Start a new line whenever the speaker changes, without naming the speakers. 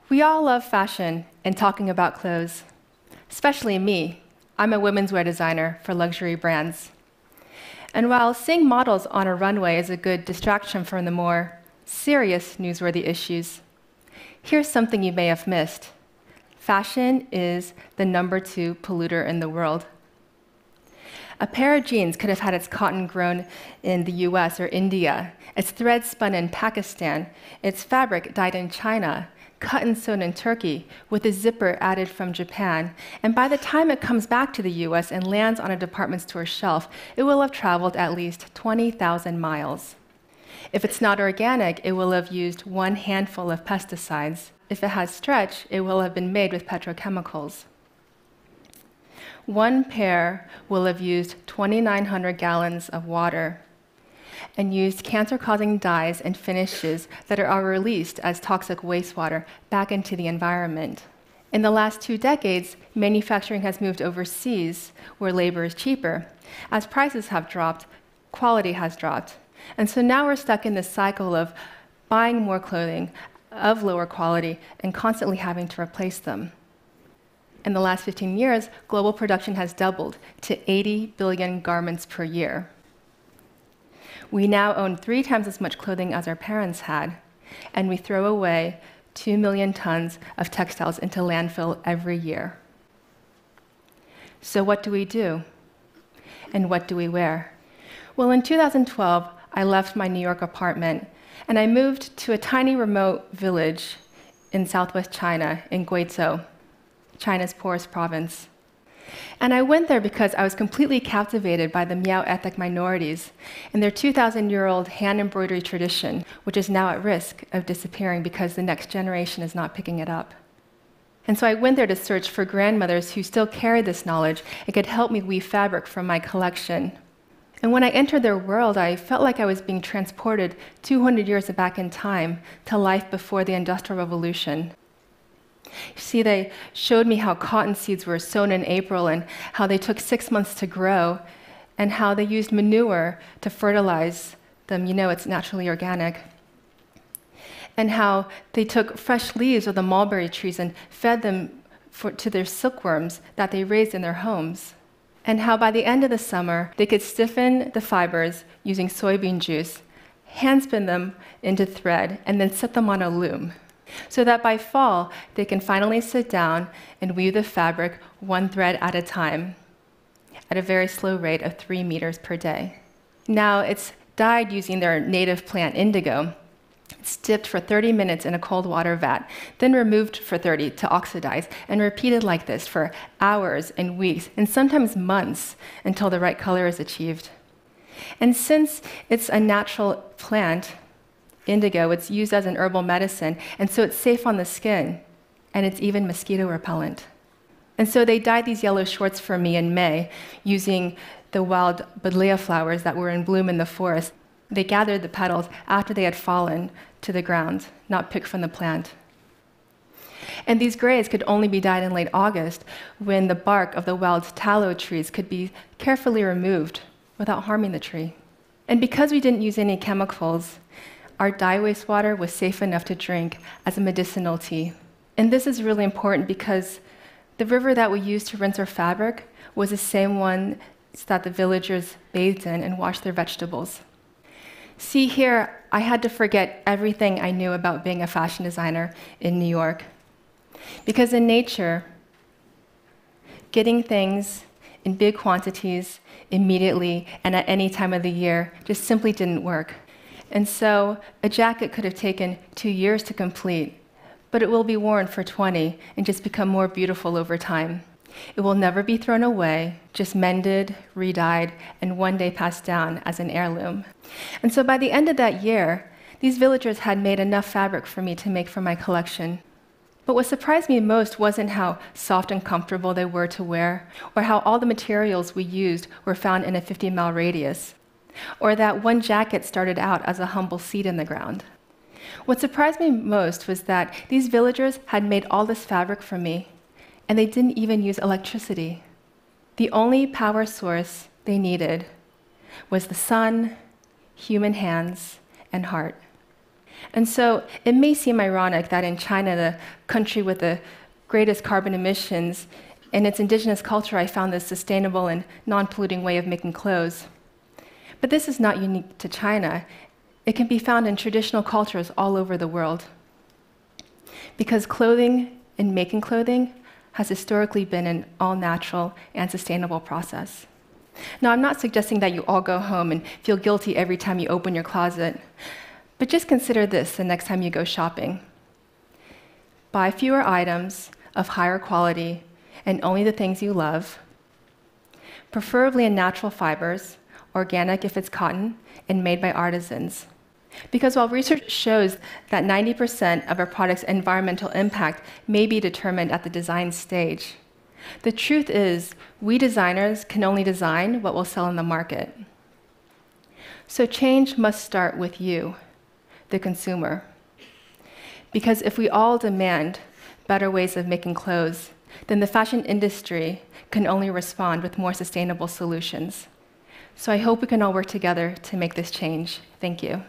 We all love fashion and talking about clothes, especially me. I'm a womenswear designer for luxury brands. And while seeing models on a runway is a good distraction from the more serious newsworthy issues, here's something you may have missed. Fashion is the #2 polluter in the world. A pair of jeans could have had its cotton grown in the US or India, its thread spun in Pakistan, its fabric dyed in China, cut and sewn in Turkey, with a zipper added from Japan, and by the time it comes back to the US and lands on a department store shelf, it will have traveled at least 20,000 miles. If it's not organic, it will have used one handful of pesticides. If it has stretch, it will have been made with petrochemicals. One pair will have used 2,900 gallons of water and used cancer-causing dyes and finishes that are released as toxic wastewater back into the environment. In the last 2 decades, manufacturing has moved overseas, where labor is cheaper. As prices have dropped, quality has dropped. And so now we're stuck in this cycle of buying more clothing of lower quality and constantly having to replace them. In the last 15 years, global production has doubled to 80 billion garments per year. We now own 3 times as much clothing as our parents had, and we throw away 2 million tons of textiles into landfill every year. So what do we do? And what do we wear? Well, in 2012, I left my New York apartment, and I moved to a tiny remote village in southwest China, in Guizhou, China's poorest province. And I went there because I was completely captivated by the Miao ethnic minorities and their 2,000-year-old hand embroidery tradition, which is now at risk of disappearing because the next generation is not picking it up. And so I went there to search for grandmothers who still carried this knowledge and could help me weave fabric from my collection. And when I entered their world, I felt like I was being transported 200 years back in time to life before the Industrial Revolution. You see, they showed me how cotton seeds were sown in April and how they took 6 months to grow and how they used manure to fertilize them. You know, it's naturally organic. And how they took fresh leaves of the mulberry trees and fed them to their silkworms that they raised in their homes. And how by the end of the summer, they could stiffen the fibers using soybean juice, hand spin them into thread, and then set them on a loom, so that by fall, they can finally sit down and weave the fabric 1 thread at a time at a very slow rate of 3 meters per day. Now, it's dyed using their native plant indigo. It's dipped for 30 minutes in a cold water vat, then removed for 30 to oxidize, and repeated like this for hours and weeks, and sometimes months, until the right color is achieved. And since it's a natural plant, indigo, it's used as an herbal medicine, and so it's safe on the skin, and it's even mosquito repellent. And so they dyed these yellow shorts for me in May using the wild buddleia flowers that were in bloom in the forest. They gathered the petals after they had fallen to the ground, not picked from the plant. And these grays could only be dyed in late August, when the bark of the wild tallow trees could be carefully removed without harming the tree. And because we didn't use any chemicals, our dye wastewater was safe enough to drink as a medicinal tea. And this is really important because the river that we used to rinse our fabric was the same one that the villagers bathed in and washed their vegetables. See here, I had to forget everything I knew about being a fashion designer in New York. Because in nature, getting things in big quantities immediately and at any time of the year just simply didn't work. And so a jacket could have taken 2 years to complete, but it will be worn for 20 and just become more beautiful over time. It will never be thrown away, just mended, re-dyed, and one day passed down as an heirloom. And so by the end of that year, these villagers had made enough fabric for me to make for my collection. But what surprised me most wasn't how soft and comfortable they were to wear, or how all the materials we used were found in a 50-mile radius, or that one jacket started out as a humble seed in the ground. What surprised me most was that these villagers had made all this fabric for me, and they didn't even use electricity. The only power source they needed was the sun, human hands, and heart. And so it may seem ironic that in China, the country with the greatest carbon emissions, in its indigenous culture, I found this sustainable and non-polluting way of making clothes. But this is not unique to China. It can be found in traditional cultures all over the world. Because clothing and making clothing has historically been an all-natural and sustainable process. Now, I'm not suggesting that you all go home and feel guilty every time you open your closet, but just consider this the next time you go shopping. Buy fewer items of higher quality and only the things you love, preferably in natural fibers, organic if it's cotton, and made by artisans. Because while research shows that 90% of a product's environmental impact may be determined at the design stage, the truth is we designers can only design what will sell in the market. So change must start with you, the consumer. Because if we all demand better ways of making clothes, then the fashion industry can only respond with more sustainable solutions. So I hope we can all work together to make this change. Thank you.